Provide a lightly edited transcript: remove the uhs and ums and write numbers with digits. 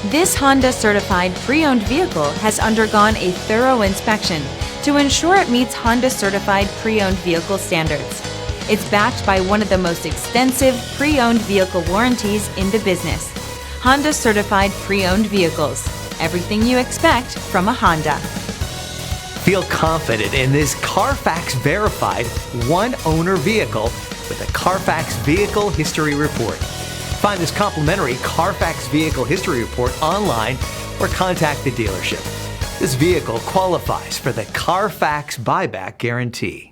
This Honda certified pre-owned vehicle has undergone a thorough inspection to ensure it meets Honda certified pre-owned vehicle standards. It's backed by one of the most extensive pre-owned vehicle warranties in the business. Honda certified pre-owned vehicles. Everything you expect from a Honda. Feel confident in this Carfax verified one-owner vehicle with a Carfax Vehicle History Report. Find this complimentary Carfax Vehicle History Report online or contact the dealership. This vehicle qualifies for the Carfax Buyback Guarantee.